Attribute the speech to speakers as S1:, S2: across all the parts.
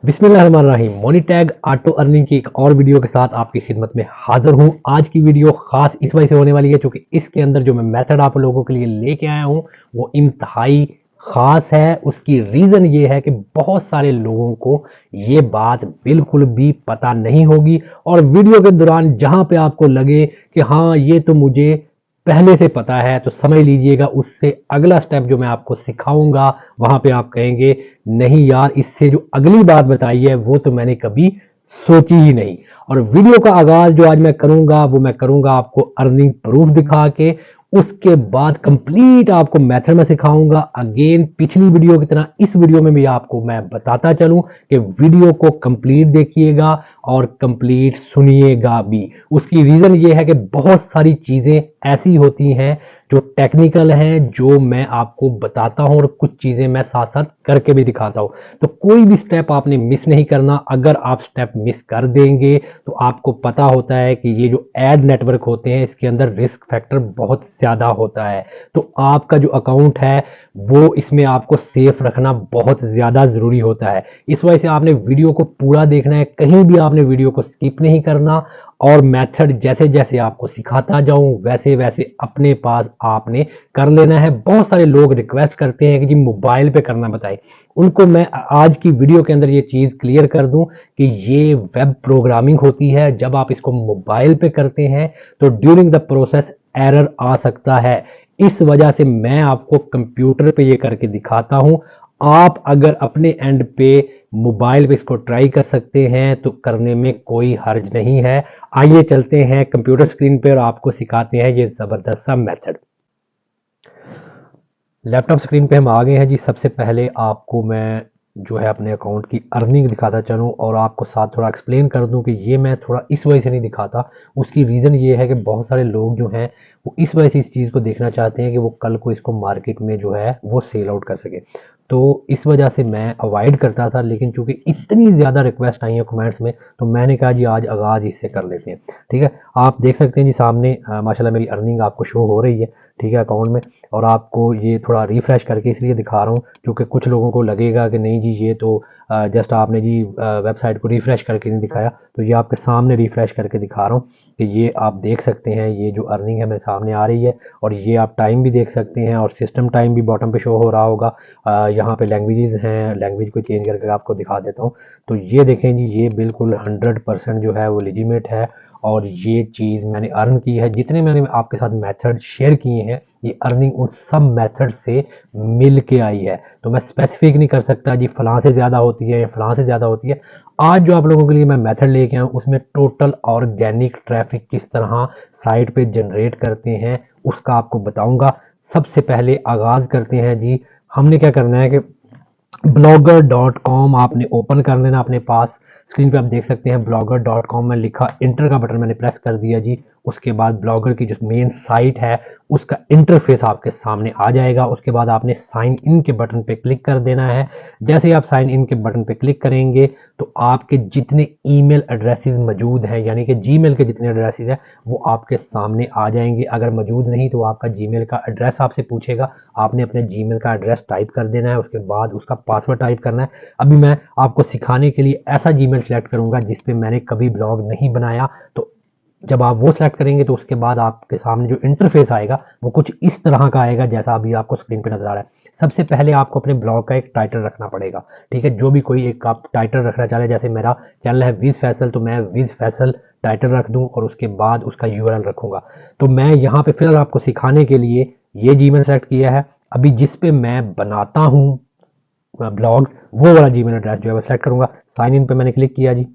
S1: बिस्मिल्लाहिर्रहमानिर्रहीम। मोनीटैग auto earning की एक और वीडियो के साथ आपकी खिदमत में हाजिर हूं। आज की वीडियो खास इस वजह से होने वाली है क्योंकि इसके अंदर जो मैं मेथड आप लोगों के लिए लेके आया हूं वो इंतहाई खास है। उसकी रीज़न ये है कि बहुत सारे लोगों को ये बात बिल्कुल भी पता नहीं होगी और वीडियो के दौरान जहां पे आपको लगे कि हाँ ये तो मुझे पहले से पता है तो समझ लीजिएगा उससे अगला स्टेप जो मैं आपको सिखाऊंगा वहां पे आप कहेंगे नहीं यार, इससे जो अगली बात बताई है वो तो मैंने कभी सोची ही नहीं। और वीडियो का आगाज जो आज मैं करूंगा वो मैं करूंगा आपको अर्निंग प्रूफ दिखा के। उसके बाद कंप्लीट आपको मेथड में सिखाऊंगा। अगेन पिछली वीडियो की तरह इस वीडियो में भी आपको मैं बताता चलूं कि वीडियो को कंप्लीट देखिएगा और कंप्लीट सुनिएगा भी। उसकी रीजन ये है कि बहुत सारी चीजें ऐसी होती हैं जो टेक्निकल हैं जो मैं आपको बताता हूं और कुछ चीजें मैं साथ साथ करके भी दिखाता हूं। तो कोई भी स्टेप आपने मिस नहीं करना। अगर आप स्टेप मिस कर देंगे तो आपको पता होता है कि ये जो एड नेटवर्क होते हैं इसके अंदर रिस्क फैक्टर बहुत ज्यादा होता है। तो आपका जो अकाउंट है वो इसमें आपको सेफ रखना बहुत ज्यादा जरूरी होता है। इस वजह से आपने वीडियो को पूरा देखना है, कहीं भी आपने वीडियो को स्किप नहीं करना और मेथड जैसे जैसे आपको सिखाता जाऊं वैसे वैसे अपने पास आपने कर लेना है। बहुत सारे लोग रिक्वेस्ट करते हैं कि जी मोबाइल पे करना बताएं। उनको मैं आज की वीडियो के अंदर ये चीज क्लियर कर दूं कि ये वेब प्रोग्रामिंग होती है। जब आप इसको मोबाइल पे करते हैं तो ड्यूरिंग द प्रोसेस एरर आ सकता है। इस वजह से मैं आपको कंप्यूटर पे ये करके दिखाता हूं। आप अगर अपने एंड पे मोबाइल पे इसको ट्राई कर सकते हैं तो करने में कोई हर्ज नहीं है। आइए चलते हैं कंप्यूटर स्क्रीन पे और आपको सिखाते हैं ये जबरदस्त सा मेथड। लैपटॉप स्क्रीन पे हम आ गए हैं जी। सबसे पहले आपको मैं जो है अपने अकाउंट की अर्निंग दिखाता चलूँ और आपको साथ थोड़ा एक्सप्लेन कर दूं कि ये मैं थोड़ा इस वजह से नहीं दिखाता। उसकी रीज़न ये है कि बहुत सारे लोग जो हैं वो इस वजह से इस चीज़ को देखना चाहते हैं कि वो कल को इसको मार्केट में जो है वो सेल आउट कर सके। तो इस वजह से मैं अवॉइड करता था, लेकिन चूंकि इतनी ज़्यादा रिक्वेस्ट आई है कमेंट्स में तो मैंने कहा जी आज आगाज़ इससे कर लेते हैं। ठीक है, आप देख सकते हैं जी सामने माशाल्लाह मेरी अर्निंग आपको शो हो रही है। ठीक है, अकाउंट में। और आपको ये थोड़ा रिफ़्रेश करके इसलिए दिखा रहा हूँ क्योंकि कुछ लोगों को लगेगा कि नहीं जी ये तो जस्ट आपने जी वेबसाइट को रिफ़्रेश करके नहीं दिखाया। तो ये आपके सामने रिफ़्रेश करके दिखा रहा हूँ कि ये आप देख सकते हैं ये जो अर्निंग है मेरे सामने आ रही है। और ये आप टाइम भी देख सकते हैं और सिस्टम टाइम भी बॉटम पे शो हो रहा होगा। यहाँ पे लैंग्वेजेस हैं, लैंग्वेज को चेंज करके आपको दिखा देता हूँ। तो ये देखें जी ये बिल्कुल 100% जो है वो लेजिमेट है और ये चीज़ मैंने अर्न की है। जितने मैंने आपके साथ मेथड शेयर किए हैं ये अर्निंग उन सब मेथड से मिल के आई है। तो मैं स्पेसिफिक नहीं कर सकता जी फलां से ज़्यादा होती है या फलां से ज़्यादा होती है। आज जो आप लोगों के लिए मैं मेथड लेके आया हूँ उसमें टोटल ऑर्गेनिक ट्रैफिक किस तरह साइट पे जनरेट करते हैं उसका आपको बताऊंगा। सबसे पहले आगाज़ करते हैं जी। हमने क्या करना है कि blogger.com आपने ओपन कर लेना अपने पास। स्क्रीन पे आप देख सकते हैं blogger.com में लिखा इंटर का बटन मैंने प्रेस कर दिया जी। उसके बाद ब्लॉगर की जो मेन साइट है उसका इंटरफेस आपके सामने आ जाएगा। उसके बाद आपने साइन इन के बटन पे क्लिक कर देना है। जैसे ही आप साइन इन के बटन पे क्लिक करेंगे तो आपके जितने ईमेल एड्रेसेस मौजूद हैं यानी कि जीमेल के जितने एड्रेसेस हैं वो आपके सामने आ जाएंगे। अगर मौजूद नहीं तो आपका जीमेल का एड्रेस आपसे पूछेगा। आपने अपने जीमेल का एड्रेस टाइप कर देना है, उसके बाद उसका पासवर्ड टाइप करना है। अभी मैं आपको सिखाने के लिए ऐसा जीमेल सेलेक्ट करूंगा जिस पे मैंने कभी ब्लॉग नहीं बनाया। तो जब आप वो सेलेक्ट करेंगे तो उसके बाद आपके सामने जो इंटरफेस आएगा वो कुछ इस तरह का आएगा जैसा अभी आपको स्क्रीन पे नजर आ रहा है। सबसे पहले आपको अपने ब्लॉग का एक टाइटल रखना पड़ेगा। ठीक है, जो भी कोई एक आप टाइटल रखना चाह रहे हैं, जैसे मेरा चैनल है विज फैसल तो मैं विज फैसल टाइटल रख दूं और उसके बाद उसका यूआरएल रखूंगा। तो मैं यहाँ पे फिलहाल आपको सिखाने के लिए ये जीमेल सेलेक्ट किया है। अभी जिस पे मैं बनाता हूँ ब्लॉग्स वो वाला जीमेल एड्रेस जो है वो सेलेक्ट करूंगा। साइन इन पे मैंने क्लिक किया जी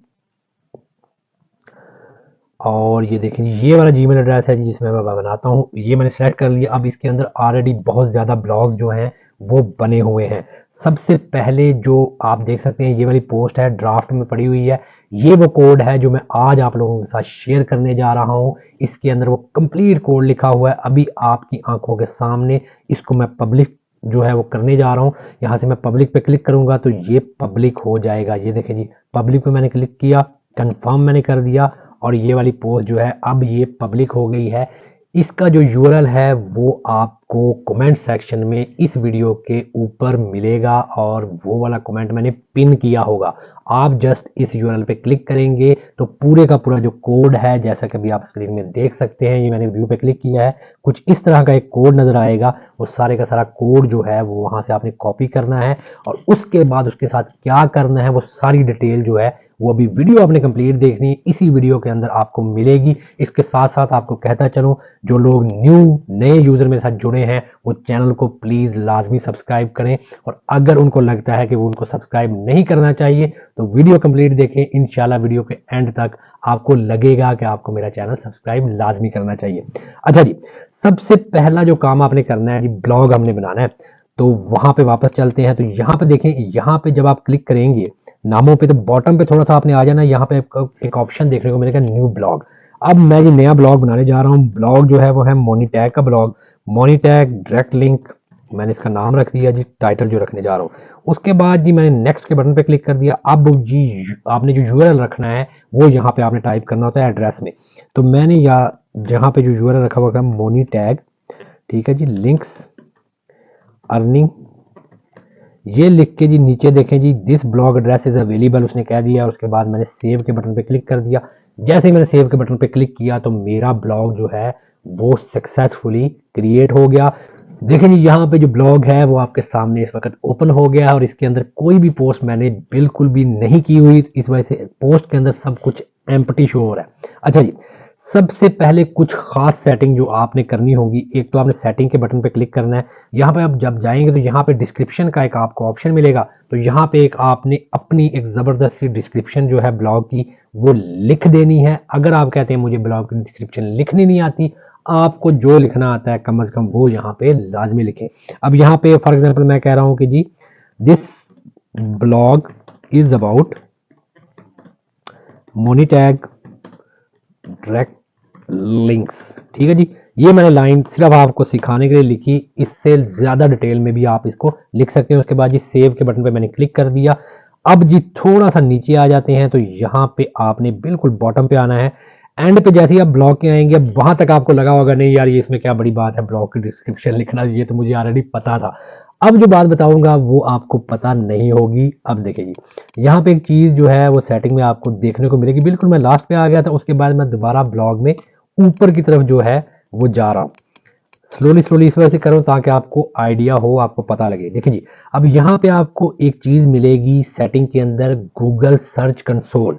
S1: और ये देखें ये वाला जीमेल एड्रेस है जिसमें मैं बनाता हूँ, ये मैंने सेलेक्ट कर लिया। अब इसके अंदर ऑलरेडी बहुत ज़्यादा ब्लॉग्स जो हैं वो बने हुए हैं। सबसे पहले जो आप देख सकते हैं ये वाली पोस्ट है ड्राफ्ट में पड़ी हुई है। ये वो कोड है जो मैं आज आप लोगों के साथ शेयर करने जा रहा हूँ। इसके अंदर वो कंप्लीट कोड लिखा हुआ है अभी आपकी आंखों के सामने। इसको मैं पब्लिक जो है वो करने जा रहा हूँ। यहाँ से मैं पब्लिक पे क्लिक करूंगा तो ये पब्लिक हो जाएगा। ये देखें जी पब्लिक पे मैंने क्लिक किया, कंफर्म मैंने कर दिया और ये वाली पोस्ट जो है अब ये पब्लिक हो गई है। इसका जो यूआरएल है वो आपको कमेंट सेक्शन में इस वीडियो के ऊपर मिलेगा और वो वाला कमेंट मैंने पिन किया होगा। आप जस्ट इस यूआरएल पे क्लिक करेंगे तो पूरे का पूरा जो कोड है, जैसा कि अभी आप स्क्रीन में देख सकते हैं, ये मैंने व्यू पे क्लिक किया है, कुछ इस तरह का एक कोड नज़र आएगा। वो सारे का सारा कोड जो है वो वहाँ से आपने कॉपी करना है और उसके बाद उसके साथ क्या करना है वो सारी डिटेल जो है वो अभी वीडियो आपने कंप्लीट देखनी है, इसी वीडियो के अंदर आपको मिलेगी। इसके साथ साथ आपको कहता चलूं, जो लोग नए यूजर मेरे साथ जुड़े हैं वो चैनल को प्लीज लाजमी सब्सक्राइब करें, और अगर उनको लगता है कि वो उनको सब्सक्राइब नहीं करना चाहिए तो वीडियो कंप्लीट देखें। इंशाल्लाह वीडियो के एंड तक आपको लगेगा कि आपको मेरा चैनल सब्सक्राइब लाजमी करना चाहिए। अच्छा जी, सबसे पहला जो काम आपने करना है जी, ब्लॉग हमने बनाना है। तो वहां पे वापस चलते हैं। तो यहाँ पे देखें, यहाँ पे जब आप क्लिक करेंगे नामों पे तो बॉटम पे थोड़ा सा आपने आ जाना, यहाँ पे एक ऑप्शन देखने को मिलेगा न्यू ब्लॉग। अब मैं ये नया ब्लॉग बनाने जा रहा हूँ। ब्लॉग जो है वो है मोनीटैग का ब्लॉग। मोनीटैग डायरेक्ट लिंक, मैंने इसका नाम रख दिया जी, टाइटल जो रखने जा रहा हूँ। उसके बाद जी मैंने नेक्स्ट के बटन पे क्लिक कर दिया। अब जी आपने जो यूआरएल रखना है वो यहाँ पे आपने टाइप करना होता है एड्रेस में। तो मैंने जहाँ पे जो यूआरएल रखा हुआ है मोनीटैग, ठीक है जी, लिंक्स अर्निंग, ये लिख के जी नीचे देखें जी, this blog address is available उसने कह दिया। उसके बाद मैंने सेव के बटन पे क्लिक कर दिया। जैसे ही मैंने सेव के बटन पे क्लिक किया तो मेरा ब्लॉग जो है वो सक्सेसफुली क्रिएट हो गया। देखें जी, यहाँ पे जो ब्लॉग है वो आपके सामने इस वक्त ओपन हो गया है और इसके अंदर कोई भी पोस्ट मैंने बिल्कुल भी नहीं की हुई, इस वजह से पोस्ट के अंदर सब कुछ एम्प्टी शो हो रहा है। अच्छा जी, सबसे पहले कुछ खास सेटिंग जो आपने करनी होगी, एक तो आपने सेटिंग के बटन पे क्लिक करना है। यहाँ पे आप जब जाएंगे तो यहाँ पे डिस्क्रिप्शन का एक आपको ऑप्शन मिलेगा। तो यहाँ पे एक आपने अपनी एक ज़बरदस्त सी डिस्क्रिप्शन जो है ब्लॉग की वो लिख देनी है। अगर आप कहते हैं मुझे ब्लॉग की डिस्क्रिप्शन लिखनी नहीं आती, आपको जो लिखना आता है कम अज़ कम वो यहाँ पे लाजमी लिखें। अब यहाँ पे फॉर एग्जाम्पल मैं कह रहा हूँ कि जी this blog is about Monetag direct links, ठीक है जी। ये मैंने लाइन सिर्फ आपको सिखाने के लिए लिखी, इससे ज़्यादा डिटेल में भी आप इसको लिख सकते हैं। उसके बाद जी सेव के बटन पे मैंने क्लिक कर दिया। अब जी थोड़ा सा नीचे आ जाते हैं तो यहाँ पे आपने बिल्कुल बॉटम पे आना है। एंड पे जैसे ही आप ब्लॉग के आएंगे, अब वहां तक आपको लगा होगा नहीं यार ये इसमें क्या बड़ी बात है ब्लॉग की डिस्क्रिप्शन लिखना, ये तो मुझे ऑलरेडी पता था। अब जो बात बताऊंगा वो आपको पता नहीं होगी। अब देखिए जी, यहाँ पे एक चीज़ जो है वो सेटिंग में आपको देखने को मिलेगी। बिल्कुल मैं लास्ट पे आ गया था, उसके बाद मैं दोबारा ब्लॉग में ऊपर की तरफ जो है वो जा रहा हूँ। स्लोली स्लोली इस वजह से करो ताकि आपको आइडिया हो, आपको पता लगे। देखिए जी, अब यहाँ पे आपको एक चीज़ मिलेगी सेटिंग के अंदर, गूगल सर्च कंसोल।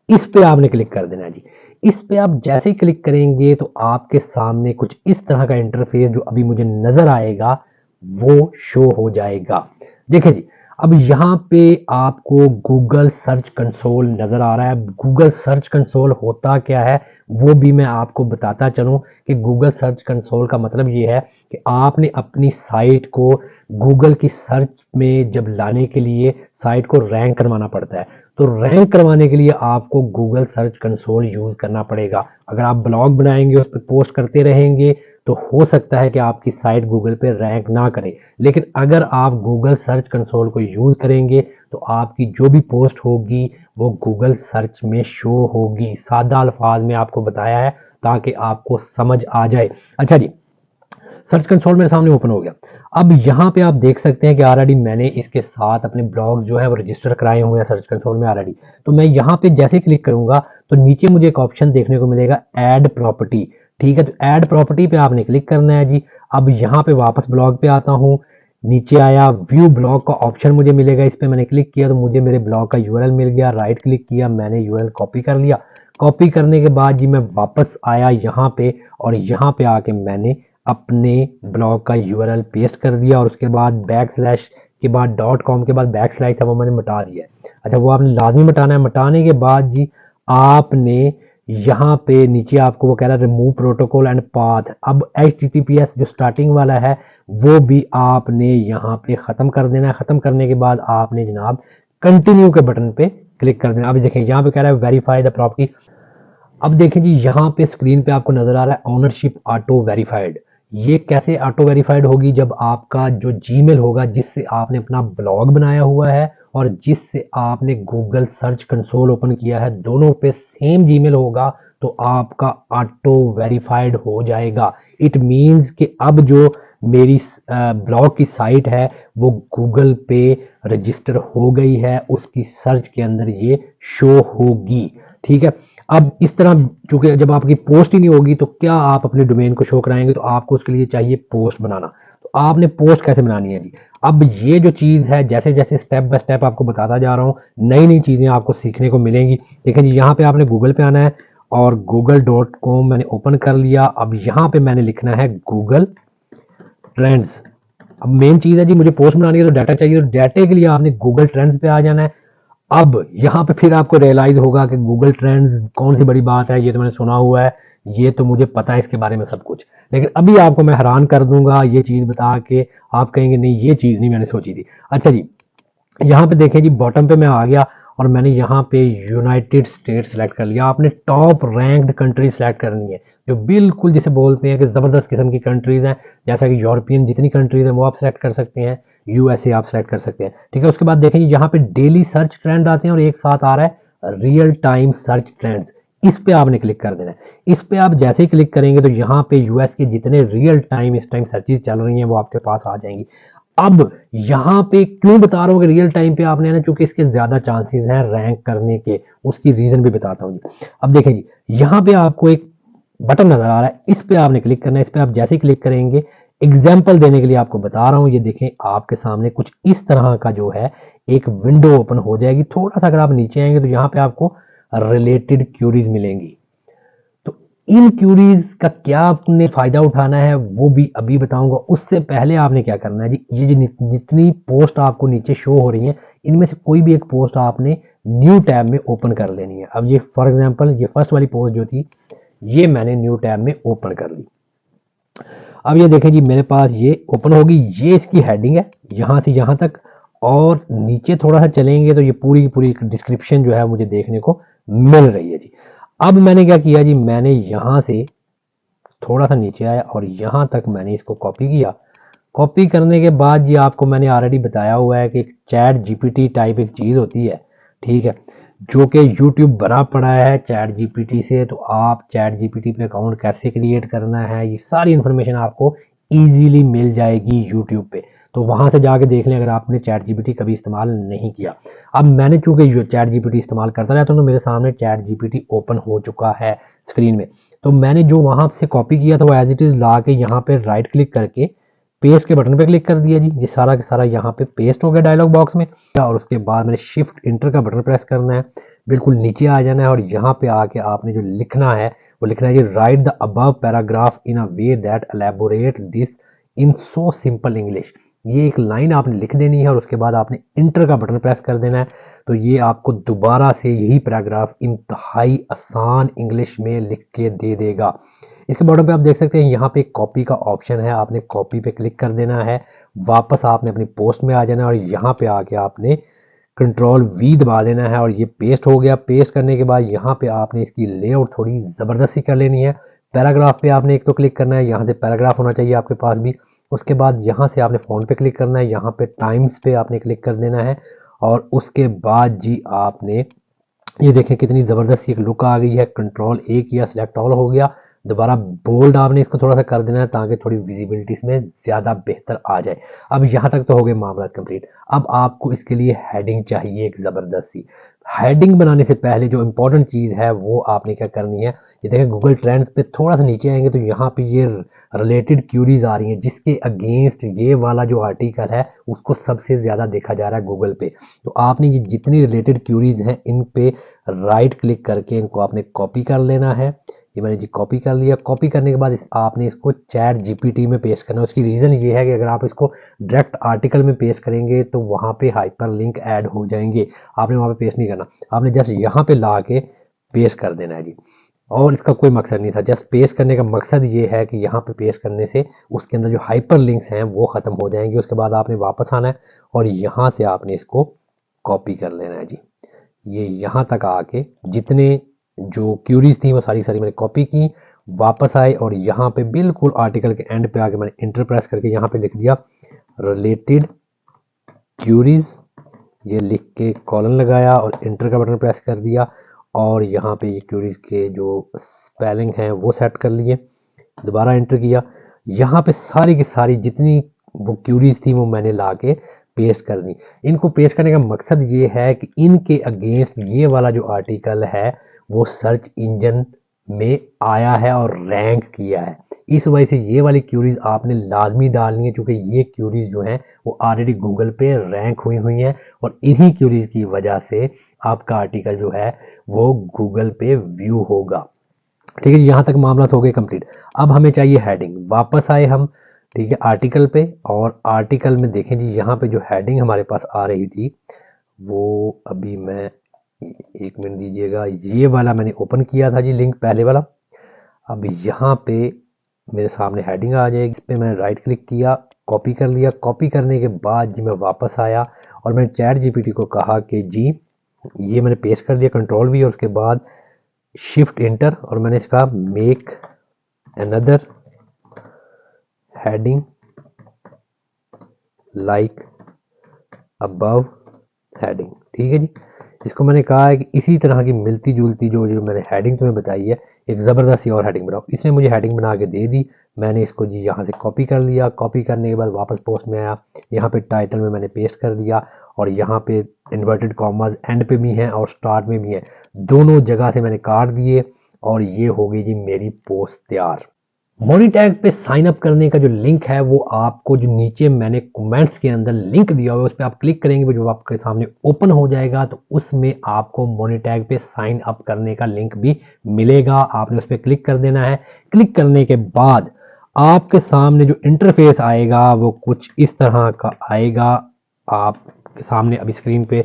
S1: इस पे आपने क्लिक कर देना है जी। इस पे आप जैसे ही क्लिक करेंगे तो आपके सामने कुछ इस तरह का इंटरफेस जो अभी मुझे नजर आएगा वो शो हो जाएगा। देखिए जी, अब यहाँ पे आपको गूगल सर्च कंसोल नजर आ रहा है। गूगल सर्च कंसोल होता क्या है वो भी मैं आपको बताता चलूं कि गूगल सर्च कंसोल का मतलब ये है कि आपने अपनी साइट को गूगल की सर्च में जब लाने के लिए साइट को रैंक करवाना पड़ता है। तो रैंक करवाने के लिए आपको गूगल सर्च कंसोल यूज करना पड़ेगा। अगर आप ब्लॉग बनाएंगे, उस पर पोस्ट करते रहेंगे, तो हो सकता है कि आपकी साइट गूगल पे रैंक ना करे। लेकिन अगर आप गूगल सर्च कंसोल को यूज करेंगे तो आपकी जो भी पोस्ट होगी वो गूगल सर्च में शो होगी। सादा अल्फाज में आपको बताया है ताकि आपको समझ आ जाए। अच्छा जी, सर्च कंसोल मेरे सामने ओपन हो गया। अब यहाँ पे आप देख सकते हैं कि ऑलरेडी मैंने इसके साथ अपने ब्लॉग जो है वो रजिस्टर कराए हुए हैं सर्च कंसोल में ऑलरेडी। तो मैं यहाँ पे जैसे क्लिक करूंगा तो नीचे मुझे एक ऑप्शन देखने को मिलेगा ऐड प्रॉपर्टी, ठीक है। तो ऐड प्रॉपर्टी पे आपने क्लिक करना है जी। अब यहाँ पे वापस ब्लॉग पे आता हूँ, नीचे आया व्यू ब्लॉग का ऑप्शन मुझे मिलेगा, इस पे मैंने क्लिक किया तो मुझे मेरे ब्लॉग का यूआरएल मिल गया। राइट क्लिक किया, मैंने यूआरएल कॉपी कर लिया। कॉपी करने के बाद जी मैं वापस आया यहाँ पे और यहाँ पे आके मैंने अपने ब्लॉग का यूआरएल पेस्ट कर दिया और उसके बाद बैक स्लैश के बाद .com के बाद बैक स्लैश था वो मैंने मिटा दिया है। अच्छा, वो आपने लाजमी मिटाना है। मिटाने के बाद जी आपने यहाँ पे नीचे आपको वो कह रहा है रिमूव प्रोटोकॉल एंड पाथ। अब HTTPS जो स्टार्टिंग वाला है वो भी आपने यहाँ पे ख़त्म कर देना है। ख़त्म करने के बाद आपने जनाब कंटिन्यू के बटन पे क्लिक कर देना। अब देखें यहाँ पे कह रहा है वेरीफाई द प्रॉपर्टी। अब देखें जी, यहाँ पे स्क्रीन पे आपको नजर आ रहा है ओनरशिप ऑटो वेरीफाइड। ये कैसे ऑटो वेरीफाइड होगी? जब आपका जो जीमेल होगा जिससे आपने अपना ब्लॉग बनाया हुआ है और जिससे आपने गूगल सर्च कंसोल ओपन किया है, दोनों पे सेम जीमेल होगा तो आपका ऑटो वेरीफाइड हो जाएगा। इट मीन्स कि अब जो मेरी ब्लॉग की साइट है वो गूगल पे रजिस्टर हो गई है, उसकी सर्च के अंदर ये शो होगी। ठीक है, अब इस तरह चूंकि जब आपकी पोस्ट ही नहीं होगी तो क्या आप अपने डोमेन को शो कराएंगे, तो आपको उसके लिए चाहिए पोस्ट बनाना। तो आपने पोस्ट कैसे बनानी है जी। अब ये जो चीज़ है, जैसे जैसे स्टेप बाय स्टेप आपको बताता जा रहा हूँ, नई नई चीज़ें आपको सीखने को मिलेंगी। देखिए जी, यहाँ पे आपने गूगल पे आना है और google.com मैंने ओपन कर लिया। अब यहाँ पे मैंने लिखना है गूगल ट्रेंड्स। अब मेन चीज़ है जी, मुझे पोस्ट बनानी है तो डाटा चाहिए, तो डाटे के लिए आपने गूगल ट्रेंड्स पे आ जाना है। अब यहाँ पे फिर आपको रियलाइज होगा कि गूगल ट्रेंड्स कौन सी बड़ी बात है, ये तो मैंने सुना हुआ है, ये तो मुझे पता है इसके बारे में सब कुछ। लेकिन अभी आपको मैं हैरान कर दूंगा ये चीज़ बता के, आप कहेंगे नहीं ये चीज़ नहीं मैंने सोची थी। अच्छा जी, यहाँ पे देखें जी, बॉटम पे मैं आ गया और मैंने यहाँ पे यूनाइटेड स्टेट सेलेक्ट कर लिया। आपने टॉप रैंक्ड कंट्री सेलेक्ट करनी है, जो बिल्कुल जिसे बोलते हैं कि ज़बरदस्त किस्म की कंट्रीज़ हैं, जैसा कि यूरोपियन जितनी कंट्रीज़ हैं वो आप सेलेक्ट कर सकते हैं, यूएसए आप सेलेक्ट कर सकते हैं। ठीक है, उसके बाद देखें जी, यहाँ पे डेली सर्च ट्रेंड आते हैं और एक साथ आ रहा है रियल टाइम सर्च ट्रेंड्स। इस पे आपने क्लिक कर देना है। इस पे आप जैसे ही क्लिक करेंगे तो यहाँ पे यूएस के जितने रियल टाइम इस टाइम सर्चेज चल रही हैं वो आपके पास आ जाएंगी। अब यहाँ पे क्यों बता रहा हूँ कि रियल टाइम पे आपने ना, चूंकि इसके ज्यादा चांसेस हैं रैंक करने के, उसकी रीजन भी बताता हूँ जी। अब देखें जी, यहाँ पे आपको एक बटन नजर आ रहा है, इस पे आपने क्लिक करना है। इस पे आप जैसे ही क्लिक करेंगे, एग्जाम्पल देने के लिए आपको बता रहा हूँ, ये देखें आपके सामने कुछ इस तरह का जो है एक विंडो ओपन हो जाएगी। थोड़ा सा अगर आप नीचे आएंगे तो यहाँ पे आपको रिलेटेड क्यूरीज मिलेंगी। तो इन क्यूरीज का क्या आपने फायदा उठाना है वो भी अभी बताऊंगा। उससे पहले आपने क्या करना है जी, ये जितनी पोस्ट आपको नीचे शो हो रही हैं, इनमें से कोई भी एक पोस्ट आपने न्यू टैब में ओपन कर लेनी है। अब ये फॉर एग्जांपल ये फर्स्ट वाली पोस्ट जो थी, ये मैंने न्यू टैब में ओपन कर ली। अब ये देखें जी, मेरे पास ये ओपन होगी, ये इसकी हेडिंग है यहाँ से यहाँ तक, और नीचे थोड़ा सा चलेंगे तो ये पूरी की पूरी डिस्क्रिप्शन जो है मुझे देखने को मिल रही है जी। अब मैंने क्या किया जी, मैंने यहाँ से थोड़ा सा नीचे आया और यहाँ तक मैंने इसको कॉपी किया। कॉपी करने के बाद ये आपको मैंने ऑलरेडी बताया हुआ है कि चैट जीपीटी टाइप एक चीज़ होती है, ठीक है, जो कि यूट्यूब भरा पड़ा है चैट जीपीटी से। तो आप चैट जीपीटी पे अकाउंट कैसे क्रिएट करना है, ये सारी इन्फॉर्मेशन आपको इजीली मिल जाएगी यूट्यूब पे। तो वहां से जाके देख लें अगर आपने चैट जीपीटी कभी इस्तेमाल नहीं किया। अब मैंने चूंकि चैट जीपीटी इस्तेमाल करता रहता हूँ तो मेरे सामने चैट जीपीटी ओपन हो चुका है स्क्रीन में। तो मैंने जो वहां से कॉपी किया था वो एज इट इज ला के यहाँ पे राइट क्लिक करके पेस्ट के बटन पे क्लिक कर दिया जी। ये सारा का सारा यहाँ पे पेस्ट हो गया डायलॉग बॉक्स में। और उसके बाद मैंने शिफ्ट इंटर का बटन प्रेस करना है, बिल्कुल नीचे आ जाना है और यहाँ पे आके आपने जो लिखना है वो लिखना है जी, write the above paragraph in a way that elaborate this in so simple English. ये एक लाइन आपने लिख देनी है और उसके बाद आपने इंटर का बटन प्रेस कर देना है। तो ये आपको दोबारा से यही पैराग्राफ इंतहाई आसान इंग्लिश में लिख के दे देगा। इसके बॉटम पे आप देख सकते हैं यहाँ पे कॉपी का ऑप्शन है, आपने कॉपी पे क्लिक कर देना है। वापस आपने अपनी पोस्ट में आ जाना है और यहाँ पे आके आपने कंट्रोल वी दबा देना है और ये पेस्ट हो गया। पेस्ट करने के बाद यहाँ पे आपने इसकी लेआउट थोड़ी ज़बरदस्ती कर लेनी है। पैराग्राफ पे आपने एक तो क्लिक करना है, यहाँ से पैराग्राफ होना चाहिए आपके पास भी। उसके बाद यहाँ से आपने फ़ॉन्ट पे क्लिक करना है, यहाँ पे टाइम्स पे आपने क्लिक कर देना है और उसके बाद जी आपने ये देखें कितनी ज़बरदस्त एक लुक आ गई है। कंट्रोल ए किया, सिलेक्ट ऑल हो गया। दोबारा बोल्ड आपने इसको थोड़ा सा कर देना है ताकि थोड़ी विजिबिलिटी इसमें ज़्यादा बेहतर आ जाए। अब यहाँ तक तो हो गए मामला कंप्लीट। अब आपको इसके लिए हेडिंग चाहिए एक ज़बरदस्त सी। हेडिंग बनाने से पहले जो इंपॉर्टेंट चीज़ है वो आपने क्या करनी है, ये देखें गूगल ट्रेंड्स पे थोड़ा सा नीचे आएंगे तो यहाँ पे ये रिलेटेड क्यूरीज आ रही हैं जिसके अगेंस्ट ये वाला जो आर्टिकल है उसको सबसे ज़्यादा देखा जा रहा है गूगल पे। तो आपने ये जितनी रिलेटेड क्यूरीज हैं इन पे राइट क्लिक करके इनको आपने कॉपी कर लेना है। ये मैंने जी कॉपी कर लिया। कॉपी करने के बाद आपने इसको चैट जीपीटी में पेस्ट करना है। उसकी रीज़न ये है कि अगर आप इसको डायरेक्ट आर्टिकल में पेस्ट करेंगे तो वहाँ पे हाइपर लिंक ऐड हो जाएंगे। आपने वहाँ पे पेस्ट नहीं करना, आपने जस्ट यहाँ पे ला के पेस्ट कर देना है जी। और इसका कोई मकसद नहीं था, जस्ट पेस्ट करने का मकसद ये है कि यहाँ पे पेस्ट करने से उसके अंदर जो हाइपर लिंक्स हैं वो ख़त्म हो जाएंगे। उसके बाद आपने वापस आना है और यहाँ से आपने इसको कॉपी कर लेना है जी। ये यहाँ तक आके जितने जो क्यूरीज थी वो सारी सारी मैंने कॉपी की, वापस आए और यहाँ पे बिल्कुल आर्टिकल के एंड पे आके मैंने इंटर प्रेस करके यहाँ पे लिख दिया रिलेटेड क्यूरीज ये लिख के कॉलन लगाया और इंटर का बटन प्रेस कर दिया और यहाँ पे ये क्यूरीज के जो स्पेलिंग है वो सेट कर लिए, दोबारा इंटर किया। यहाँ पे सारी की सारी जितनी वो क्यूरीज थी वो मैंने ला के पेस्ट कर दी। इनको पेस्ट करने का मकसद ये है कि इनके अगेंस्ट ये वाला जो आर्टिकल है वो सर्च इंजन में आया है और रैंक किया है। इस वजह से ये वाली क्यूरीज आपने लाजमी डालनी है, क्योंकि ये क्यूरीज जो हैं वो ऑलरेडी गूगल पे रैंक हुई हैं और इन्हीं क्यूरीज की वजह से आपका आर्टिकल जो है वो गूगल पे व्यू होगा। ठीक है जी, यहाँ तक मामला हो गए कंप्लीट। अब हमें चाहिए हेडिंग। वापस आए हम, ठीक है, आर्टिकल पे, और आर्टिकल में देखें जी यहाँ पे जो हेडिंग हमारे पास आ रही थी वो अभी मैं, एक मिनट दीजिएगा, ये वाला मैंने ओपन किया था जी लिंक पहले वाला। अब यहाँ पे मेरे सामने हेडिंग आ जाएगी, इस पर मैंने राइट क्लिक किया, कॉपी कर लिया। कॉपी करने के बाद जी मैं वापस आया और मैंने चैट जीपीटी को कहा कि जी ये मैंने पेस्ट कर दिया, कंट्रोल भी, और उसके बाद शिफ्ट इंटर, और मैंने इसका make another heading like above heading. ठीक है जी, इसको मैंने कहा है कि इसी तरह की मिलती जुलती जो जो मैंने हेडिंग तुम्हें बताई है एक ज़बरदस्त सी और हेडिंग बनाओ। इसने मुझे हेडिंग बना के दे दी। मैंने इसको जी यहाँ से कॉपी कर लिया। कॉपी करने के बाद वापस पोस्ट में आया, यहाँ पे टाइटल में मैंने पेस्ट कर दिया और यहाँ पे इन्वर्टेड कॉमास एंड पे भी हैं और स्टार्ट में भी हैं, दोनों जगह से मैंने काट दिए और ये हो गई जी मेरी पोस्ट तैयार। मोनीटैग पे साइन अप करने का जो लिंक है वो आपको जो नीचे मैंने कमेंट्स के अंदर लिंक दिया हुआ है उस पर आप क्लिक करेंगे, जो आपके सामने ओपन हो जाएगा तो उसमें आपको मोनीटैग पे साइन अप करने का लिंक भी मिलेगा। आपने उस पर क्लिक कर देना है। क्लिक करने के बाद आपके सामने जो इंटरफेस आएगा वो कुछ इस तरह का आएगा। आपके सामने अभी स्क्रीन पे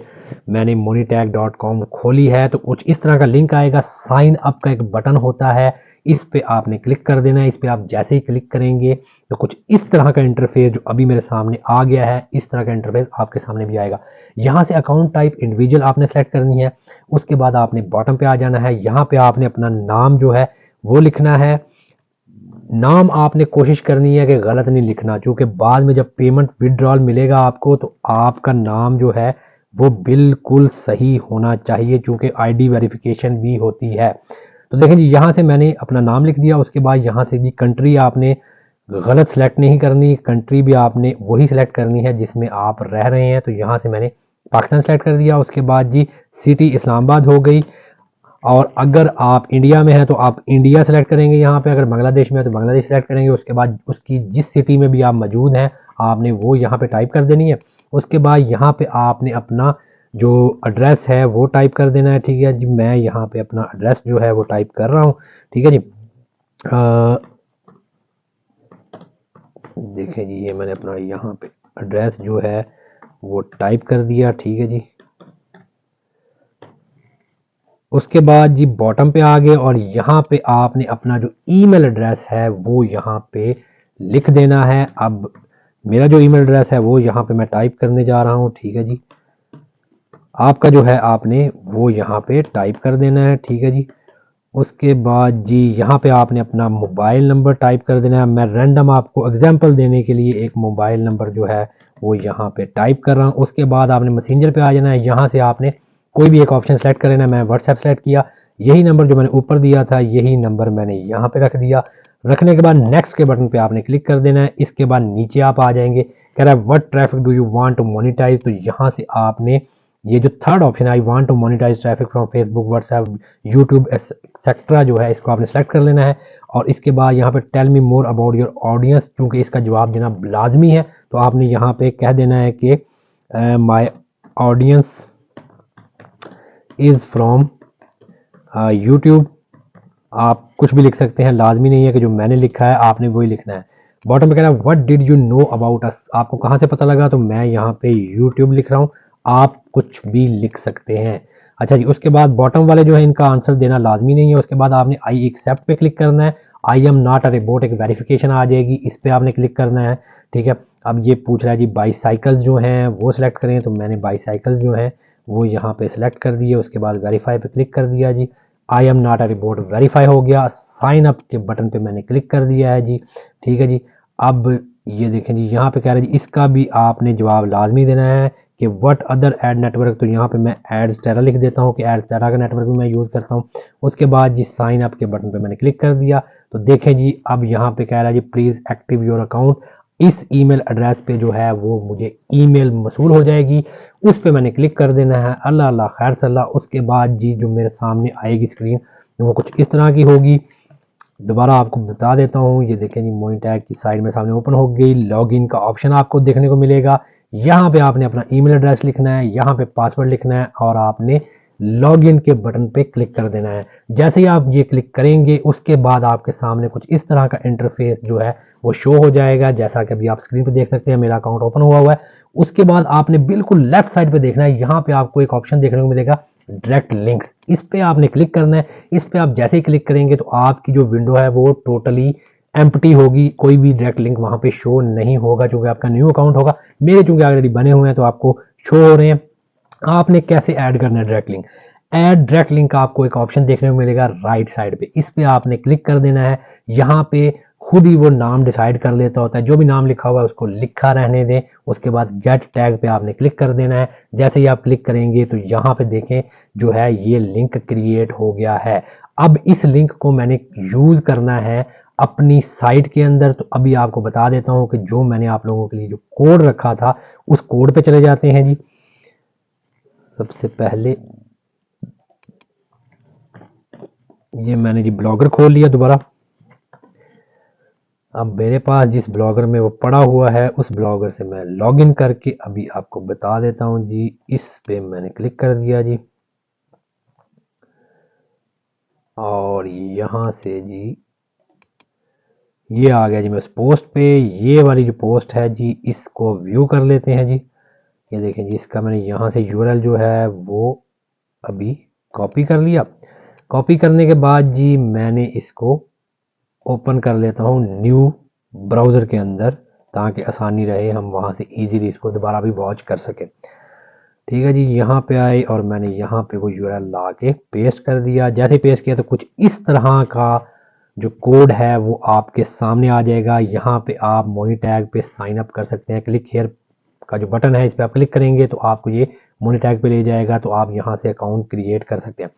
S1: मैंने moneytag.com खोली है तो कुछ इस तरह का लिंक आएगा। साइन अप का एक बटन होता है, इस पे आपने क्लिक कर देना है। इस पे आप जैसे ही क्लिक करेंगे तो कुछ इस तरह का इंटरफेस जो अभी मेरे सामने आ गया है, इस तरह का इंटरफेस आपके सामने भी आएगा। यहाँ से अकाउंट टाइप इंडिविजुअल आपने सेलेक्ट करनी है। उसके बाद आपने बॉटम पे आ जाना है। यहाँ पे आपने अपना नाम जो है वो लिखना है। नाम आपने कोशिश करनी है कि गलत नहीं लिखना, क्योंकि बाद में जब पेमेंट विड्रॉल मिलेगा आपको तो आपका नाम जो है वो बिल्कुल सही होना चाहिए, क्योंकि आईडी वेरिफिकेशन भी होती है। तो देखें जी यहाँ से मैंने अपना नाम लिख दिया। उसके बाद यहाँ से जी कंट्री आपने गलत सेलेक्ट नहीं करनी, कंट्री भी आपने वही सिलेक्ट करनी है जिसमें आप रह रहे हैं। तो यहाँ से मैंने पाकिस्तान सेलेक्ट कर दिया। उसके बाद जी सिटी इस्लामाबाद हो गई, और अगर आप इंडिया में हैं तो आप इंडिया सेलेक्ट करेंगे। यहाँ पे अगर बांग्लादेश में है तो बांग्लादेश सेलेक्ट करेंगे। उसके बाद उसकी जिस सिटी में भी आप मौजूद हैं आपने वो यहाँ पे टाइप कर देनी है। उसके बाद यहाँ पे आपने अपना जो एड्रेस है वो टाइप कर देना है। ठीक है जी, मैं यहाँ पे अपना एड्रेस जो है वो टाइप कर रहा हूँ। ठीक है जी, देखें जी ये मैंने अपना यहाँ पे एड्रेस जो है वो टाइप कर दिया। ठीक है जी, उसके बाद जी बॉटम पे आ गए और यहाँ पे आपने अपना जो ईमेल एड्रेस है वो यहाँ पे लिख देना है। अब मेरा जो ईमेल एड्रेस है वो यहाँ पे मैं टाइप करने जा रहा हूँ। ठीक है जी, आपका जो है आपने वो यहाँ पे टाइप कर देना है। ठीक है जी, उसके बाद जी यहाँ पे आपने अपना मोबाइल नंबर टाइप कर देना है। मैं रैंडम आपको एग्जांपल देने के लिए एक मोबाइल नंबर जो है वो यहाँ पे टाइप कर रहा हूँ। उसके बाद आपने मैसेंजर पे आ जाना है। यहाँ से आपने कोई भी एक ऑप्शन सेलेक्ट कर लेना है। मैं व्हाट्सएप सेलेक्ट किया, यही नंबर जो मैंने ऊपर दिया था यही नंबर मैंने यहाँ पे रख दिया। रखने के बाद नेक्स्ट के बटन पे आपने क्लिक कर देना है। इसके बाद नीचे आप आ जाएंगे, कह रहा है what traffic do you want to monetise. तो यहाँ से आपने ये जो थर्ड ऑप्शन है I want to monetise traffic from Facebook, WhatsApp, YouTube etcetera जो है इसको आपने सेलेक्ट कर लेना है। और इसके बाद यहाँ पे tell me more about your audience, चूँकि इसका जवाब देना लाजमी है तो आपने यहाँ पे कह देना है कि my audience is from YouTube. आप कुछ भी लिख सकते हैं, लाजमी नहीं है कि जो मैंने लिखा है आपने वही लिखना है। बॉटम में कह रहा है what did you know about us, आपको कहाँ से पता लगा, तो मैं यहाँ पे यूट्यूब लिख रहा हूँ, आप कुछ भी लिख सकते हैं। अच्छा जी, उसके बाद बॉटम वाले जो है इनका आंसर देना लाजमी नहीं है। उसके बाद आपने आई एक्सेप्ट पे क्लिक करना है। आई एम नॉट अ रोबोट एक वेरिफिकेशन आ जाएगी, इस पर आपने क्लिक करना है। ठीक है, अब ये पूछ रहा है जी बाईसाइकिल्स जो हैं वो सिलेक्ट करें, तो मैंने बाईसाइकिल जो है वो यहाँ पे सिलेक्ट कर दिए। उसके बाद वेरीफाई पे क्लिक कर दिया जी, I am not a robot verify हो गया। साइन अप के बटन पे मैंने क्लिक कर दिया है जी। ठीक है जी, अब ये देखें जी यहाँ पे कह रहे हैं जी इसका भी आपने जवाब लाजमी देना है कि व्हाट अदर एड नेटवर्क, तो यहाँ पे मैं एड्स टेरा लिख देता हूँ कि एड्स टेरा का नेटवर्क भी मैं यूज़ करता हूँ। उसके बाद जी साइन अप के बटन पे मैंने क्लिक कर दिया, तो देखें जी अब यहाँ पे कह रहा है जी प्लीज़ एक्टिव योर अकाउंट। इस ईमेल एड्रेस पे जो है वो मुझे ईमेल मसूल हो जाएगी, उस पे मैंने क्लिक कर देना है। अल्लाह अल्लाह खैर सल्ला। उसके बाद जी जो मेरे सामने आएगी स्क्रीन वो कुछ इस तरह की होगी। दोबारा आपको बता देता हूँ, ये देखें जी मोनीटैग की साइड में सामने ओपन हो गई। लॉगिन का ऑप्शन आपको देखने को मिलेगा। यहाँ पे आपने अपना ईमेल एड्रेस लिखना है, यहाँ पे पासवर्ड लिखना है और आपने लॉगिन के बटन पे क्लिक कर देना है। जैसे ही आप ये क्लिक करेंगे उसके बाद आपके सामने कुछ इस तरह का इंटरफेस जो है वो शो हो जाएगा, जैसा कि अभी आप स्क्रीन पे देख सकते हैं मेरा अकाउंट ओपन हुआ है। उसके बाद आपने बिल्कुल लेफ्ट साइड पे देखना है, यहाँ पे आपको एक ऑप्शन देखने को मिलेगा डायरेक्ट लिंक्स, इस पे आपने क्लिक करना है। इस पे आप जैसे ही क्लिक करेंगे तो आपकी जो विंडो है वो टोटली एम्प्टी होगी, कोई भी डायरेक्ट लिंक वहां पे शो नहीं होगा क्योंकि आपका न्यू अकाउंट होगा। मेरे चूंकि ऑलरेडी बने हुए हैं तो आपको शो हो रहे हैं। आपने कैसे ऐड करना है direct link, add direct link आपको एक ऑप्शन देखने को मिलेगा राइट साइड पे, इस पे आपने क्लिक कर देना है। यहाँ पे खुद ही वो नाम डिसाइड कर लेता होता है, जो भी नाम लिखा हुआ है उसको लिखा रहने दें। उसके बाद गेट टैग पे आपने क्लिक कर देना है। जैसे ही आप क्लिक करेंगे तो यहाँ पे देखें जो है ये लिंक क्रिएट हो गया है। अब इस लिंक को मैंने यूज करना है अपनी साइट के अंदर, तो अभी आपको बता देता हूँ कि जो मैंने आप लोगों के लिए जो कोड रखा था उस कोड पे चले जाते हैं जी। सबसे पहले ये मैंने जी ब्लॉगर खोल लिया दोबारा। अब मेरे पास जिस ब्लॉगर में वो पड़ा हुआ है उस ब्लॉगर से मैं लॉगिन करके अभी आपको बता देता हूँ जी। इस पे मैंने क्लिक कर दिया जी और यहाँ से जी ये आ गया जी मैं उस पोस्ट पे। ये वाली जो पोस्ट है जी इसको व्यू कर लेते हैं जी। ये देखें जी इसका मैंने यहाँ से यूआरएल जो है वो अभी कॉपी कर लिया। कॉपी करने के बाद जी मैंने इसको ओपन कर लेता हूँ न्यू ब्राउज़र के अंदर, ताकि आसानी रहे हम वहाँ से इजीली इसको दोबारा भी वॉच कर सकें। ठीक है जी, यहाँ पे आए और मैंने यहाँ पे वो यूआरएल ला के पेस्ट कर दिया। जैसे ही पेस्ट किया तो कुछ इस तरह का जो कोड है वो आपके सामने आ जाएगा। यहाँ पे आप मोनीटैग पे साइन अप कर सकते हैं। क्लिक हियर का जो बटन है इस पर आप क्लिक करेंगे तो आपको ये मोनीटैग पे ले जाएगा, तो आप यहाँ से अकाउंट क्रिएट कर सकते हैं।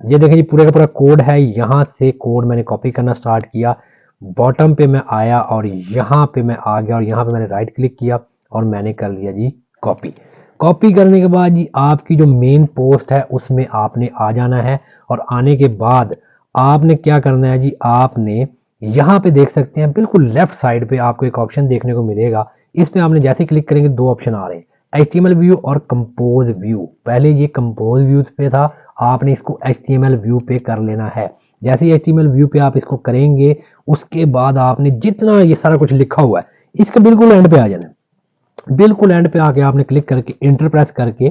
S1: ये देखें जी पूरे का पूरा कोड है। यहाँ से कोड मैंने कॉपी करना स्टार्ट किया, बॉटम पे मैं आया और यहाँ पे मैं आ गया और यहाँ पे मैंने राइट क्लिक किया और मैंने कर लिया जी कॉपी। कॉपी करने के बाद जी आपकी जो मेन पोस्ट है उसमें आपने आ जाना है और आने के बाद आपने क्या करना है जी, आपने यहाँ पे देख सकते हैं बिल्कुल लेफ्ट साइड पे आपको एक ऑप्शन देखने को मिलेगा। इस पे आपने जैसे क्लिक करेंगे दो ऑप्शन आ रहे हैं, HTML व्यू और कंपोज व्यू। पहले ये कंपोज व्यू पे था, आपने इसको HTML व्यू पे कर लेना है। जैसे ही HTML व्यू पे आप इसको करेंगे उसके बाद आपने जितना ये सारा कुछ लिखा हुआ है इसके बिल्कुल एंड पे आ जाना है। बिल्कुल एंड पे आके आपने क्लिक करके इंटर प्रेस करके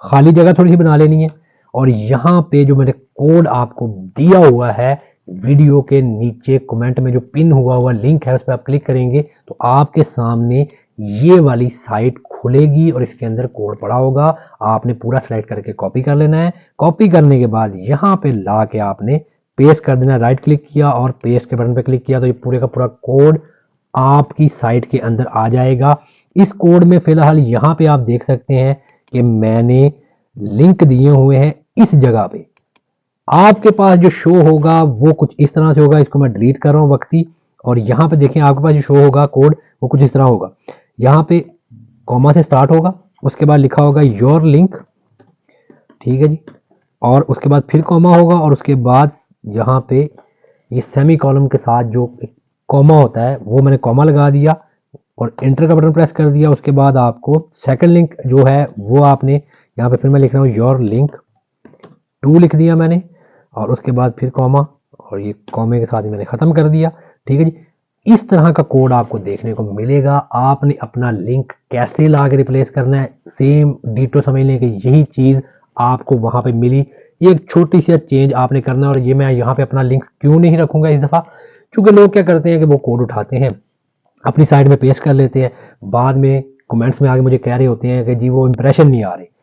S1: खाली जगह थोड़ी सी बना लेनी है और यहाँ पे जो मैंने कोड आपको दिया हुआ है वीडियो के नीचे कमेंट में जो पिन हुआ लिंक है उस पर आप क्लिक करेंगे तो आपके सामने ये वाली साइट खुलेगी और इसके अंदर कोड पड़ा होगा। आपने पूरा सेलेक्ट करके कॉपी कर लेना है। कॉपी करने के बाद यहाँ पे ला के आपने पेस्ट कर देना। राइट क्लिक किया और पेस्ट के बटन पे क्लिक किया तो ये पूरे का पूरा कोड आपकी साइट के अंदर आ जाएगा। इस कोड में फिलहाल यहाँ पे आप देख सकते हैं कि मैंने लिंक दिए हुए हैं इस जगह पे। आपके पास जो शो होगा वो कुछ इस तरह से होगा। इसको मैं डिलीट कर रहा हूँ वक्ती। और यहाँ पे देखें आपके पास जो शो होगा कोड वो कुछ इस तरह होगा। यहाँ पे कॉमा से स्टार्ट होगा, उसके बाद लिखा होगा योर लिंक, ठीक है जी, और उसके बाद फिर कॉमा होगा और उसके बाद यहाँ पे ये सेमी कॉलम के साथ जो कॉमा होता है वो मैंने कॉमा लगा दिया और एंटर का बटन प्रेस कर दिया। उसके बाद आपको सेकंड लिंक जो है वो आपने यहाँ पे फिर मैं लिख रहा हूँ योर लिंक 2 लिख दिया मैंने और उसके बाद फिर कॉमा और ये कॉमे के साथ ही मैंने ख़त्म कर दिया। ठीक है जी, इस तरह का कोड आपको देखने को मिलेगा। आपने अपना लिंक कैसे ला के रिप्लेस करना है सेम डिटो समझ लें कि यही चीज़ आपको वहाँ पे मिली। ये एक छोटी सी चेंज आपने करना है और ये मैं यहाँ पे अपना लिंक क्यों नहीं रखूँगा इस दफ़ा, क्योंकि लोग क्या करते हैं कि वो कोड उठाते हैं अपनी साइड में पेस्ट कर लेते हैं, बाद में कमेंट्स में आगे मुझे कह रहे होते हैं कि जी वो इंप्रेशन नहीं आ रहे।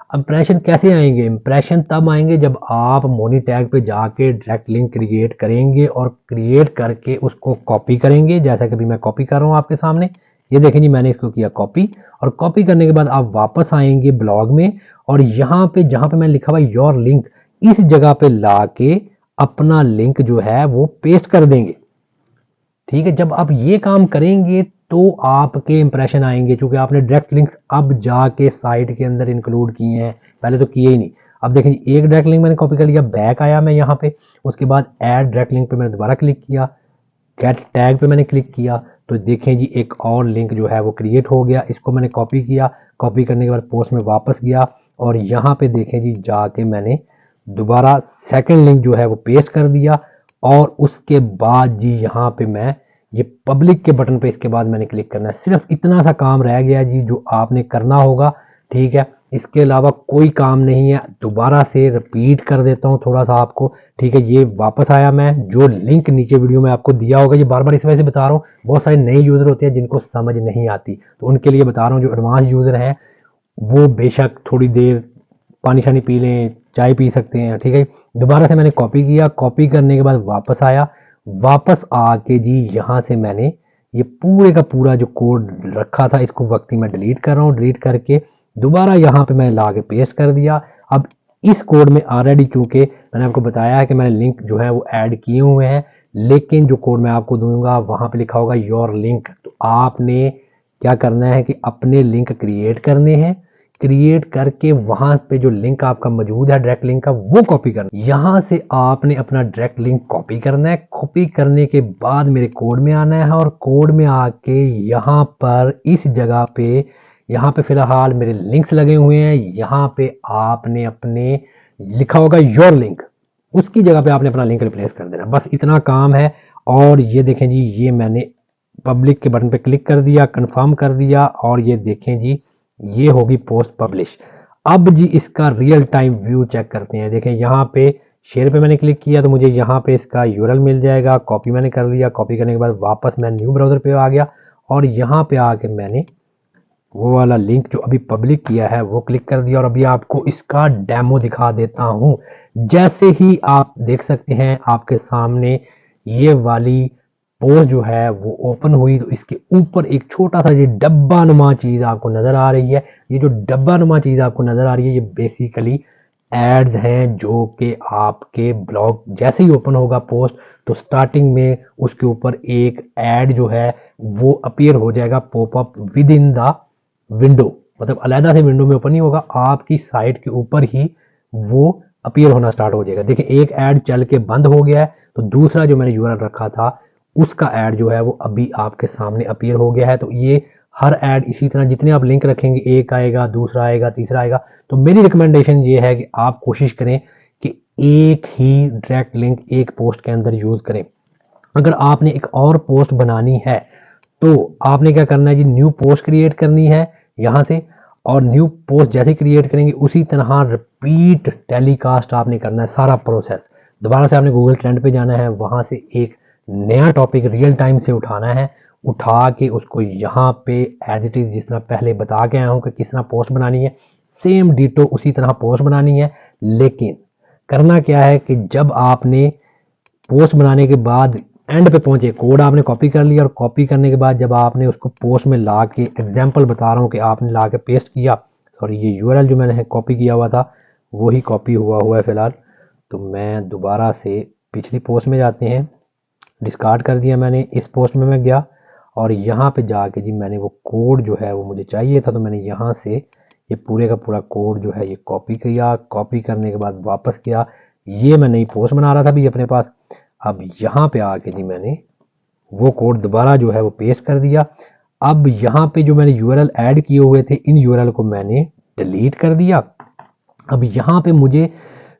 S1: इंप्रेशन कैसे आएंगे? इंप्रेशन तब आएंगे जब आप मोनीटैग पे जाके डायरेक्ट लिंक क्रिएट करेंगे और क्रिएट करके उसको कॉपी करेंगे, जैसा कि अभी मैं कॉपी कर रहा हूँ आपके सामने। ये देखें जी मैंने इसको किया कॉपी, और कॉपी करने के बाद आप वापस आएंगे ब्लॉग में, और यहाँ पे जहाँ पे मैंने लिखा हुआ योर लिंक, इस जगह पे ला के अपना लिंक जो है वो पेस्ट कर देंगे। ठीक है, जब आप ये काम करेंगे तो आपके इंप्रेशन आएंगे, क्योंकि आपने डायरेक्ट लिंक्स अब जाके साइट के अंदर इंक्लूड किए हैं, पहले तो किए ही नहीं। अब देखें एक डायरेक्ट लिंक मैंने कॉपी कर लिया, बैक आया मैं यहाँ पे, उसके बाद ऐड डायरेक्ट लिंक पे मैंने दोबारा क्लिक किया, गेट टैग पे मैंने क्लिक किया, तो देखें जी एक और लिंक जो है वो क्रिएट हो गया। इसको मैंने कॉपी किया, कॉपी करने के बाद पोस्ट में वापस गया, और यहाँ पे देखें जी जाके मैंने दोबारा सेकंड लिंक जो है वो पेस्ट कर दिया, और उसके बाद जी यहाँ पे मैं ये पब्लिक के बटन पे इसके बाद मैंने क्लिक करना है। सिर्फ इतना सा काम रह गया जी जो आपने करना होगा। ठीक है, इसके अलावा कोई काम नहीं है। दोबारा से रिपीट कर देता हूँ थोड़ा सा आपको। ठीक है, ये वापस आया मैं, जो लिंक नीचे वीडियो में आपको दिया होगा, ये बार बार इस वजह से बता रहा हूँ, बहुत सारे नए यूज़र होते हैं जिनको समझ नहीं आती, तो उनके लिए बता रहा हूँ। जो एडवांस यूज़र हैं वो बेशक थोड़ी देर पानी शानी पी लें, चाय पी सकते हैं। ठीक है, दोबारा से मैंने कॉपी किया, कॉपी करने के बाद वापस आया, वापस आके जी यहाँ से मैंने ये पूरे का पूरा जो कोड रखा था इसको वक्ती मैं डिलीट कर रहा हूँ। डिलीट करके दोबारा यहाँ पे मैं ला के पेस्ट कर दिया। अब इस कोड में ऑलरेडी चूंकि मैंने आपको बताया है कि मैंने लिंक जो है वो ऐड किए हुए हैं, लेकिन जो कोड मैं आपको दूंगा वहां पे लिखा होगा योर लिंक। तो आपने क्या करना है कि अपने लिंक क्रिएट करने हैं, क्रिएट करके वहां पे जो लिंक आपका मौजूद है डायरेक्ट लिंक का वो कॉपी करना। यहां से आपने अपना डायरेक्ट लिंक कॉपी करना है। कॉपी करने के बाद मेरे कोड में आना है, और कोड में आके यहाँ पर इस जगह पे, यहाँ पे फिलहाल मेरे लिंक्स लगे हुए हैं, यहाँ पे आपने अपने लिखा होगा योर लिंक, उसकी जगह पे आपने अपना लिंक रिप्लेस कर देना। बस इतना काम है। और ये देखें जी ये मैंने पब्लिक के बटन पे क्लिक कर दिया, कंफर्म कर दिया, और ये देखें जी ये होगी पोस्ट पब्लिश। अब जी इसका रियल टाइम व्यू चेक करते हैं। देखें यहाँ पे शेयर पे मैंने क्लिक किया तो मुझे यहाँ पे इसका यूआरएल मिल जाएगा। कॉपी मैंने कर लिया, कॉपी करने के बाद वापस मैं न्यू ब्राउज़र पे आ गया, और यहाँ पे आके मैंने वो वाला लिंक जो अभी पब्लिक किया है वो क्लिक कर दिया, और अभी आपको इसका डेमो दिखा देता हूँ। जैसे ही आप देख सकते हैं आपके सामने ये वाली पोस्ट जो है वो ओपन हुई, तो इसके ऊपर एक छोटा सा ये डब्बा नुमा चीज़ आपको नज़र आ रही है। ये जो डब्बा नुमा चीज़ आपको नज़र आ रही है ये बेसिकली एड्स हैं, जो कि आपके ब्लॉग जैसे ही ओपन होगा पोस्ट तो स्टार्टिंग में उसके ऊपर एक ऐड जो है वो अपीयर हो जाएगा, popup with in the window, मतलब अलहदा से विंडो में ओपन नहीं होगा, आपकी साइट के ऊपर ही वो अपीयर होना स्टार्ट हो जाएगा। देखिए एक ऐड चल के बंद हो गया है, तो दूसरा जो मैंने यूआरएल रखा था उसका ऐड जो है वो अभी आपके सामने अपीयर हो गया है। तो ये हर ऐड इसी तरह जितने आप लिंक रखेंगे, एक आएगा, दूसरा आएगा, तीसरा आएगा। तो मेरी रिकमेंडेशन ये है कि आप कोशिश करें कि एक ही डायरेक्ट लिंक एक पोस्ट के अंदर यूज़ करें। अगर आपने एक और पोस्ट बनानी है तो आपने क्या करना है जी, न्यू पोस्ट क्रिएट करनी है यहाँ से, और न्यू पोस्ट जैसे क्रिएट करेंगे उसी तरह रिपीट टेलीकास्ट आपने करना है सारा प्रोसेस। दोबारा से आपने गूगल ट्रेंड पे जाना है, वहाँ से एक नया टॉपिक रियल टाइम से उठाना है, उठा के उसको यहाँ पे एज इट इज़ जिस तरह पहले बता के आया हूँ कि किस तरह पोस्ट बनानी है, सेम डिटो उसी तरह पोस्ट बनानी है। लेकिन करना क्या है कि जब आपने पोस्ट बनाने के बाद एंड पे पहुंचे, कोड आपने कॉपी कर लिया, और कॉपी करने के बाद जब आपने उसको पोस्ट में ला के, एग्जाम्पल बता रहा हूँ कि आपने ला के पेस्ट किया, और ये यूआरएल जो मैंने कॉपी किया हुआ था वही कॉपी हुआ है फिलहाल। तो मैं दोबारा से पिछली पोस्ट में जाते हैं, डिस्कार्ड कर दिया मैंने, इस पोस्ट में मैं गया, और यहाँ पे जाके जी मैंने वो कोड जो है वो मुझे चाहिए था, तो मैंने यहाँ से ये पूरे का पूरा कोड जो है ये कॉपी किया। कॉपी करने के बाद वापस किया, ये मैं नई पोस्ट बना रहा था अभी अपने पास। अब यहाँ पे आके जी मैंने वो कोड दोबारा जो है वो पेस्ट कर दिया। अब यहाँ पे जो मैंने यूआरएल ऐड किए हुए थे इन यूआरएल को मैंने डिलीट कर दिया। अब यहाँ पे मुझे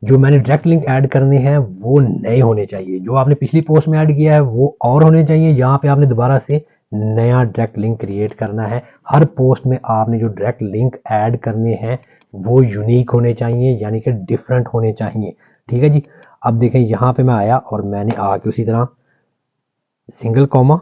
S1: जो मैंने डायरेक्ट लिंक ऐड करने हैं वो नए होने चाहिए, जो आपने पिछली पोस्ट में ऐड किया है वो और होने चाहिए। यहाँ पे आपने दोबारा से नया डायरेक्ट लिंक क्रिएट करना है। हर पोस्ट में आपने जो डायरेक्ट लिंक ऐड करने हैं वो यूनिक होने चाहिए, यानी कि डिफरेंट होने चाहिए। ठीक है जी, अब देखें यहाँ पे मैं आया और मैंने आके उसी तरह सिंगल कॉमा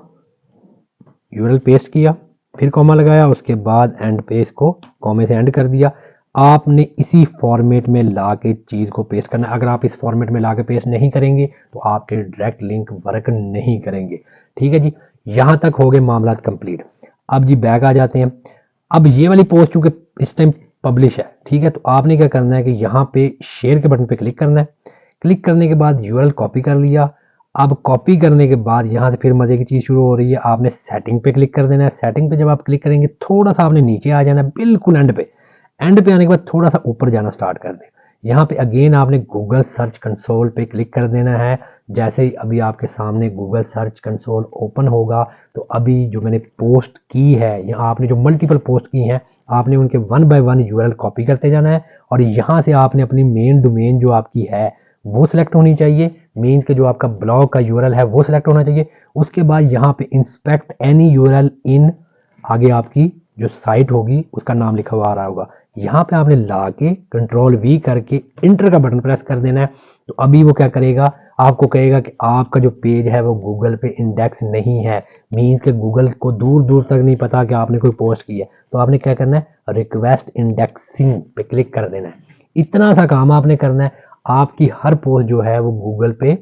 S1: यूआरएल पेस्ट किया, फिर कॉमा लगाया, उसके बाद एंड पे इसको कॉमे से एंड कर दिया। आपने इसी फॉर्मेट में ला के चीज़ को पेस्ट करना है। अगर आप इस फॉर्मेट में ला के पेस्ट नहीं करेंगे तो आपके डायरेक्ट लिंक वर्क नहीं करेंगे। ठीक है जी, यहाँ तक हो गए मामला कंप्लीट। अब जी बैक आ जाते हैं। अब ये वाली पोस्ट चूंकि इस टाइम पब्लिश है, ठीक है, तो आपने क्या करना है कि यहाँ पे शेयर के बटन पे क्लिक करना है। क्लिक करने के बाद यूआरएल कॉपी कर लिया। अब कॉपी करने के बाद यहाँ से फिर मजे की चीज शुरू हो रही है, आपने सेटिंग पे क्लिक कर देना है। सेटिंग पे जब आप क्लिक करेंगे थोड़ा सा आपने नीचे आ जाना है, बिल्कुल एंड पे। एंड पे आने के बाद थोड़ा सा ऊपर जाना स्टार्ट कर दें। यहाँ पे अगेन आपने गूगल सर्च कंसोल पे क्लिक कर देना है। जैसे ही अभी आपके सामने गूगल सर्च कंसोल ओपन होगा, तो अभी जो मैंने पोस्ट की है, यहाँ आपने जो मल्टीपल पोस्ट की हैं, आपने उनके one by one URL copy करते जाना है। और यहाँ से आपने अपनी मेन डोमेन जो आपकी है वो सिलेक्ट होनी चाहिए। मीन्स के जो आपका ब्लॉग का यूआरएल है वो सिलेक्ट होना चाहिए। उसके बाद यहाँ पे इंस्पेक्ट एनी यूआरएल इन, आगे आपकी जो साइट होगी उसका नाम लिखा हुआ आ रहा होगा, यहाँ पे आपने ला के कंट्रोल वी करके इंटर का बटन प्रेस कर देना है। तो अभी वो क्या करेगा, आपको कहेगा कि आपका जो पेज है वो गूगल पे इंडेक्स नहीं है। मीन्स के गूगल को दूर दूर तक नहीं पता कि आपने कोई पोस्ट की है। तो आपने क्या करना है, रिक्वेस्ट इंडेक्सिंग पे क्लिक कर देना है। इतना सा काम आपने करना है, आपकी हर पोस्ट जो है वो गूगल पे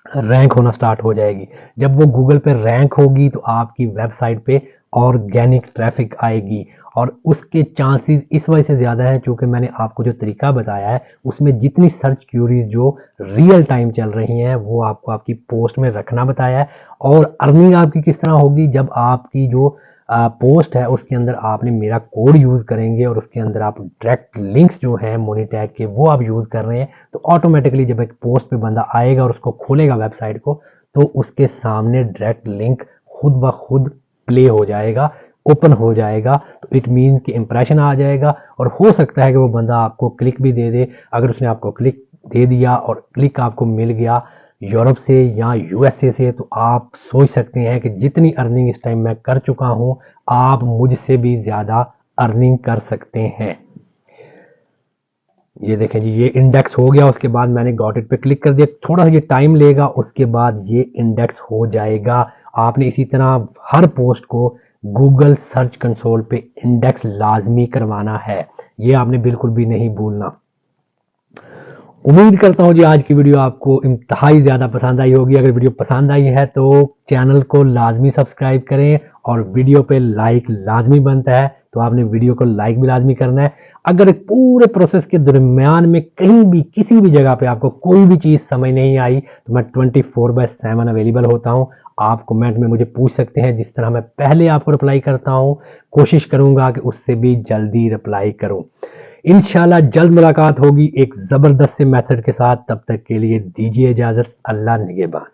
S1: रैंक होना स्टार्ट हो जाएगी। जब वो गूगल पे रैंक होगी तो आपकी वेबसाइट पे ऑर्गेनिक ट्रैफिक आएगी। और उसके चांसेस इस वजह से ज़्यादा है क्योंकि मैंने आपको जो तरीका बताया है उसमें जितनी सर्च क्यूरीज जो रियल टाइम चल रही हैं वो आपको आपकी पोस्ट में रखना बताया है। और अर्निंग आपकी किस तरह होगी, जब आपकी जो पोस्ट है उसके अंदर आपने मेरा कोड यूज़ करेंगे और उसके अंदर आप डायरेक्ट लिंक्स जो हैं मोनीटैग के वो आप यूज़ कर रहे हैं, तो ऑटोमेटिकली जब एक पोस्ट पे बंदा आएगा और उसको खोलेगा वेबसाइट को, तो उसके सामने डायरेक्ट लिंक खुद ब खुद प्ले हो जाएगा, ओपन हो जाएगा। तो इट मीन्स कि इंप्रेशन आ जाएगा और हो सकता है कि वो बंदा आपको क्लिक भी दे दे। अगर उसने आपको क्लिक दे दिया और क्लिक आपको मिल गया यूरोप से या यूएसए से, तो आप सोच सकते हैं कि जितनी अर्निंग इस टाइम मैं कर चुका हूं, आप मुझसे भी ज़्यादा अर्निंग कर सकते हैं। ये देखें जी, ये इंडेक्स हो गया। उसके बाद मैंने गॉट इट पे क्लिक कर दिया, थोड़ा सा ये टाइम लेगा, उसके बाद ये इंडेक्स हो जाएगा। आपने इसी तरह हर पोस्ट को गूगल सर्च कंसोल पे इंडेक्स लाजमी करवाना है, ये आपने बिल्कुल भी नहीं भूलना। उम्मीद करता हूँ जी आज की वीडियो आपको इंतहाई ज़्यादा पसंद आई होगी। अगर वीडियो पसंद आई है तो चैनल को लाजमी सब्सक्राइब करें और वीडियो पे लाइक लाजमी बनता है, तो आपने वीडियो को लाइक भी लाजमी करना है। अगर पूरे प्रोसेस के दरमियान में कहीं भी किसी भी जगह पे आपको कोई भी चीज़ समझ नहीं आई, तो मैं 24/7 अवेलेबल होता हूँ। आप कमेंट में मुझे पूछ सकते हैं, जिस तरह मैं पहले आपको रिप्लाई करता हूँ कोशिश करूँगा कि उससे भी जल्दी रिप्लाई करूँ। इंशाल्लाह जल्द मुलाकात होगी एक ज़बरदस्त से मेथड के साथ। तब तक के लिए दीजिए इजाज़त। अल्लाह निगहबान।